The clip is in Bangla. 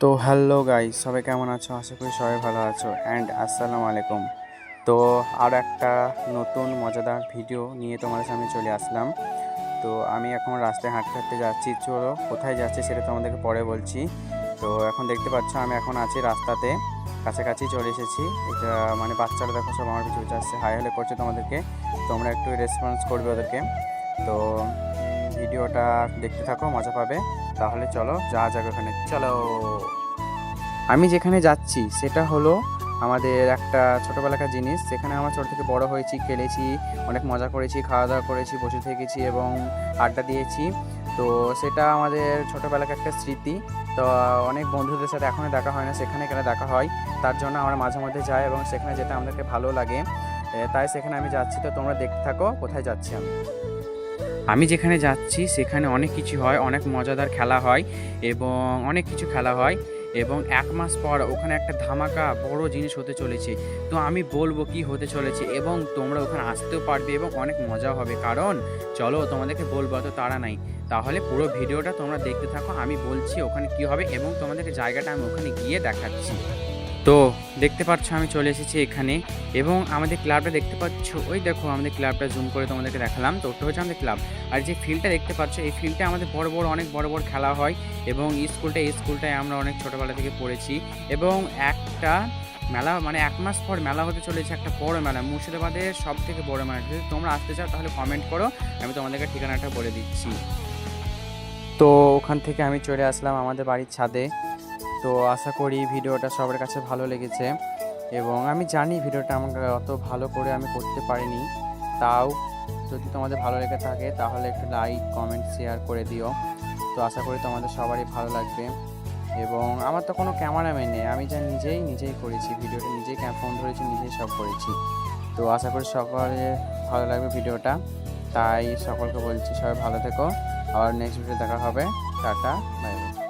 তো হ্যালো গাইস, সবাই কেমন আছো? আশা করি সবাই ভালো আছো অ্যান্ড আসসালামু আলাইকুম। তো আর একটা নতুন মজাদার ভিডিও নিয়ে তোমাদের সামনে চলে আসলাম। তো আমি এখন রাস্তায় হাঁটতে হাঁটতে যাচ্ছি। চলো কোথায় যাচ্ছি সেটা তোমাদেরকে পরে বলছি। তো এখন দেখতে পাচ্ছ আমি এখন আছি রাস্তাতে, কাছাকাছি চলে এসেছি। এটা মানে বাচ্চারা দেখো সব আমার পিছু পিছু আসছে, হাই হ্যালো করছে তোমাদেরকে। তোমরা একটু রেসপন্স করবে ওদেরকে। তো ভিডিওটা দেখতে থাকো, মজা পাবে। তাহলে চলো যাওয়া যাবে ওখানে, চলো। আমি যেখানে যাচ্ছি সেটা হলো আমাদের একটা ছোটোবেলাকার জিনিস, যেখানে আমরা ছোটো থেকে বড় হয়েছি, খেলেছি, অনেক মজা করেছি, খাওয়া দাওয়া করেছি, বসে থেকেছি এবং আড্ডা দিয়েছি। তো সেটা আমাদের ছোটোবেলাকার একটা স্মৃতি। তো অনেক বন্ধুদের সাথে এখনও দেখা হয় না, সেখানে কেন দেখা হয়, তার জন্য আমরা মাঝে মধ্যে যাই এবং সেখানে যেতে আমাদেরকে ভালো লাগে। তাই সেখানে আমি যাচ্ছি। তো তোমরা দেখতে থাকো কোথায় যাচ্ছি আমি যেখানে যাচ্ছি সেখানে অনেক কিছু হয়, অনেক মজাদার খেলা হয় এবং অনেক কিছু খেলা হয় এবং 1 মাস পর ওখানে একটা ধামাকা বড় জিনিস হতে চলেছে। তো আমি বলবো কি হতে চলেছে এবং তোমরা ওখানে আসতেও পারবে এবং অনেক মজা হবে। কারণ চলো তোমাদেরকে বলবো, অত তাড়া নাই। তাহলে পুরো ভিডিওটা তোমরা দেখতে থাকো, আমি বলছি ওখানে কি হবে এবং তোমাদেরকে জায়গাটা আমি ওখানে গিয়ে দেখাচ্ছি। তো দেখতে পাচ্ছ আমি চলে এসেছি এখানে এবং আমাদের ক্লাবটা দেখতে পাচ্ছ, ওই দেখো আমাদের ক্লাবটা জুম করে তোমাদেরকে দেখালাম। তো ওটা হচ্ছে আমাদের ক্লাব। আর যে ফিল্ডটা দেখতে পাচ্ছ, এই ফিল্ডে আমাদের অনেক বড় বড় খেলা হয় এবং এই স্কুলটায় আমরা অনেক ছোটোবেলা থেকে পড়েছি এবং একটা মেলা, মানে 1 মাস পর মেলা হতে চলেছে, একটা বড় মেলা, মুর্শিদাবাদের সব থেকে বড় মেলা। যদি তোমরা আসতে চাও তাহলে কমেন্ট করো, আমি তোমাদেরকে ঠিকানাটা বলে দিচ্ছি। তো ওখান থেকে আমি চলে আসলাম আমাদের বাড়ির ছাদে। তো আশা করি ভিডিওটা সবার কাছে ভালো লেগেছে এবং আমি জানি ভিডিওটা আমাকে অত ভালো করে আমি করতে পারিনি। তাও যদি তোমাদের ভালো লেগে থাকে তাহলে একটু লাইক, কমেন্ট, শেয়ার করে দিও। তো আশা করি তোমাদের সবারই ভালো লাগবে এবং আমার তো কোনো ক্যামেরাম্যান নেই, আমি যা নিজেই করেছি, ভিডিওটা নিজেই ফোন ধরেছি, নিজেই সব করেছি। তো আশা করি সকলে ভালো লাগবে ভিডিওটা। তাই সকলকে বলছি সবাই ভালো থেকো, আবার নেক্সট ভিডিও দেখা হবে। Tata, bye bye.